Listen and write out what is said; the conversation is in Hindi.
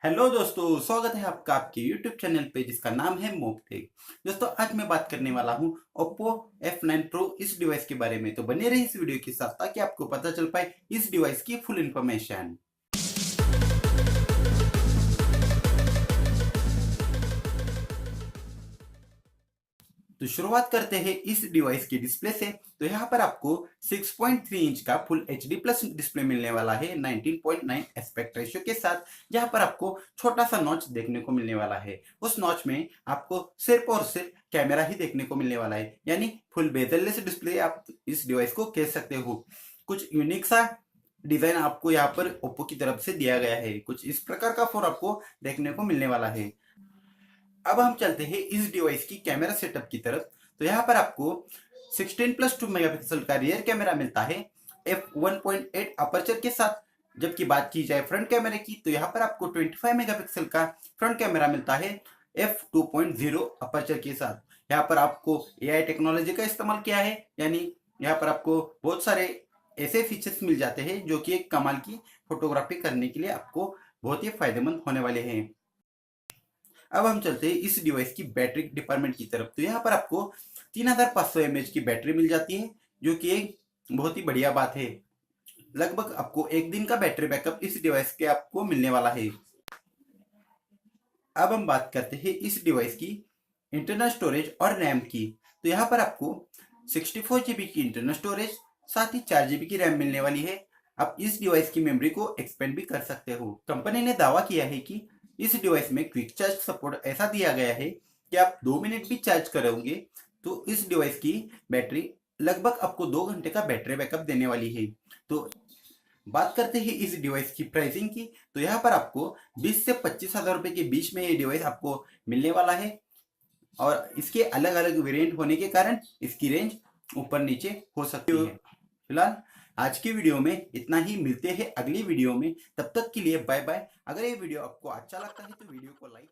हेलो दोस्तों, स्वागत है आपका आपके YouTube चैनल पे जिसका नाम है MobeTech। दोस्तों, आज मैं बात करने वाला हूँ Oppo F9 Pro इस डिवाइस के बारे में। तो बने रहिए इस वीडियो के साथ ताकि आपको पता चल पाए इस डिवाइस की फुल इंफॉर्मेशन। तो शुरुआत करते हैं इस डिवाइस की डिस्प्ले से। तो यहाँ पर आपको 6.3 इंच का फुल HD प्लस डिस्प्ले मिलने वाला है 19.9 एस्पेक्ट रेशियो के साथ, जहाँ पर आपको छोटा सा नॉच देखने को मिलने वाला है। उस नॉच में आपको सिर्फ और सिर्फ कैमरा ही देखने को मिलने वाला है, यानी फुल बेजललेस डिस्प्ले आप इस डिवाइस को कह सकते हो। कुछ यूनिक सा डिजाइन आपको यहाँ पर ओप्पो की तरफ से दिया गया है। कुछ इस प्रकार का फोन आपको देखने को मिलने वाला है। अब हम चलते हैं इस डिवाइस की कैमरा सेटअप की तरफ। तो यहाँ पर आपको 16+2 मेगापिक्सल का रियर कैमरा मिलता है f1.8 अपर्चर के साथ। जबकि बात की जाए फ्रंट कैमरे की तो यहाँ पर आपको 25 मेगापिक्सल का फ्रंट कैमरा मिलता है f2.0 अपर्चर के साथ। यहाँ पर आपको AI टेक्नोलॉजी का इस्तेमाल किया है, यानी यहाँ पर आपको बहुत सारे ऐसे फीचर्स मिल जाते हैं जो कि एक कमाल की फोटोग्राफी करने के लिए आपको बहुत ही फायदेमंद होने वाले हैं। अब हम चलते हैं इस डिवाइस की बैटरी डिपार्टमेंट की तरफ। तो यहाँ पर आपको 3500 mAh की बैटरी मिल जाती है, जो कि एक बहुत ही बढ़िया बात है। लगभग आपको एक दिन का बैटरी बैकअप इस डिवाइस के आपको मिलने वाला है। अब हम बात करते हैं इस डिवाइस की इंटरनल स्टोरेज और रैम की। तो यहाँ पर आपको 64 GB की इंटरनल स्टोरेज, साथ ही 4 GB की रैम मिलने वाली है। आप इस डिवाइस की मेमोरी को एक्सपेंड भी कर सकते हो। कंपनी ने दावा किया है कि इस डिवाइस में क्विक चार्ज सपोर्ट ऐसा दिया गया है कि आप 2 मिनट भी चार्ज करोगे तो इस डिवाइस की बैटरी लगभग आपको 2 घंटे का बैटरी बैकअप देने वाली है। तो बात करते हैं इस डिवाइस की प्राइसिंग की। तो यहाँ पर आपको 20 से 25 हज़ार रुपए के बीच में ये डिवाइस आपको मिलने वाला है, और इसके अलग अलग वेरिएंट होने के कारण इसकी रेंज ऊपर नीचे हो सकती है। फिलहाल आज की वीडियो में इतना ही। मिलते हैं अगली वीडियो में, तब तक के लिए बाय बाय। अगर ये वीडियो आपको अच्छा लगता है तो वीडियो को लाइक